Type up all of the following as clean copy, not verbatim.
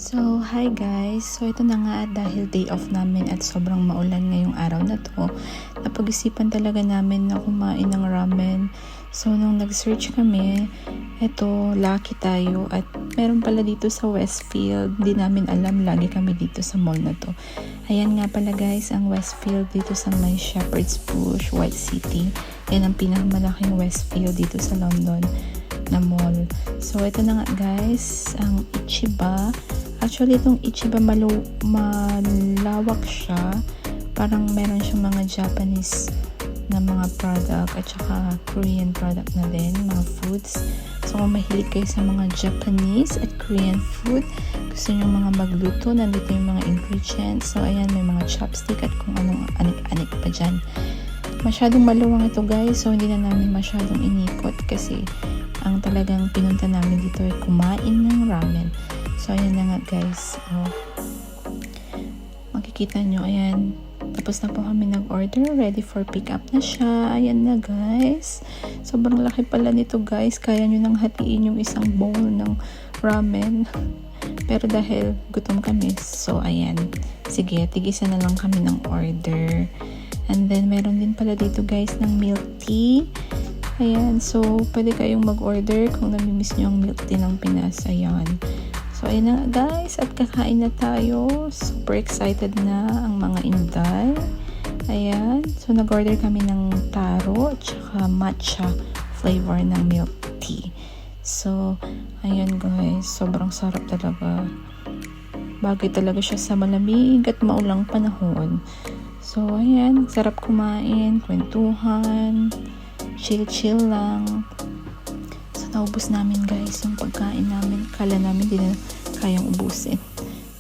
So, hi guys. So, ito na nga dahil day off namin at sobrang maulan ngayong araw na to, napag-isipan talaga namin na kumain ng ramen. So, nung nag-search kami, eto, lucky tayo at meron pala dito sa Westfield. Hindi namin alam, lagi kami dito sa mall na to. Ayan nga pala guys, ang Westfield dito sa may Shepherd's Bush, White City. Yan ang pinakamalaking Westfield dito sa London na mall. So, ito na nga guys, ang Ichiba. Actually, itong Ichiba malawak siya. Parang meron siyang mga Japanese na mga product at saka Korean product na din, mga foods. So, kung mahilig kayo sa mga Japanese at Korean food, gusto nyo mga magluto, nandito yung mga ingredients. So, ayan, may mga chopstick at kung anong anik-anik pa dyan. Masyadong maluwang ito guys, so hindi na namin masyadong inikot kasi ang talagang pinunta namin dito ay kumain ng ramen. So, ayan na nga guys. Oh. Makikita nyo, ayan. Tapos na po kami nag-order. Ready for pick up na siya. Ayan na guys. Sobrang laki pala nito guys. Kaya nyo nang hatiin yung isang bowl ng ramen. Pero dahil gutom kami, so ayan. Sige, tigisa na lang kami ng order. And then, meron din pala dito guys ng milk tea. Ayan, so pwede kayong mag-order kung namimiss nyo ang milk tea ng Pinas. Ayan. So, ayan na guys, at kakain na tayo. Super excited na ang mga inday. Ayan. So, nag-order kami ng taro at saka matcha flavor ng milk tea. So, ayan guys, sobrang sarap talaga. Bagay talaga siya sa malamig at maulang panahon. So, ayan, sarap kumain, kwentuhan, chill-chill lang. Naubos namin guys yung pagkain namin. Kala namin di na kayang ubusin.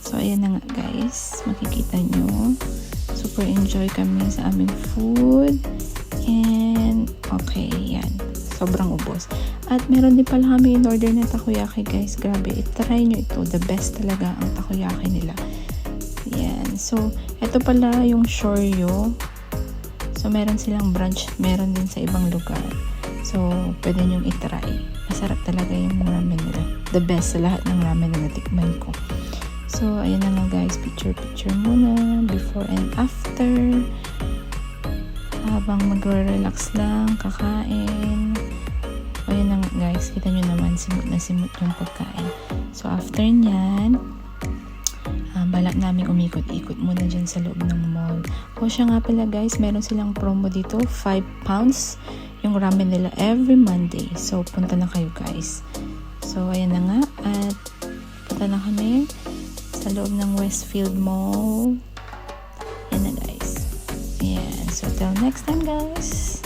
So, ayan na nga guys. Makikita nyo. Super enjoy kami sa aming food. And, okay, yan. Sobrang ubos. At meron din pala kami in order na takoyaki guys. Grabe, try nyo ito. The best talaga ang takoyaki nila. Yan. So, ito pala yung Shoryo. So, meron silang branch. Meron din sa ibang lugar. So, pwede nyong itry. Masarap talaga yung ramen nila. The best sa lahat ng ramen na natikman ko. So, ayan na nga guys. Picture muna. Before and after. Habang mag-relax lang, kakain. So, ayan na nga guys. Kita nyo naman, simut na simut yung pagkain. So, after nyan, balak namin umikot-ikot muna dyan sa loob ng mall. O siya nga pala guys, meron silang promo dito. 5 pounds yung ramen nila every Monday. So, punta na kayo guys. So, ayan na nga. At punta na kami sa loob ng Westfield Mall. Ayan na guys. Ayan. So, till next time guys.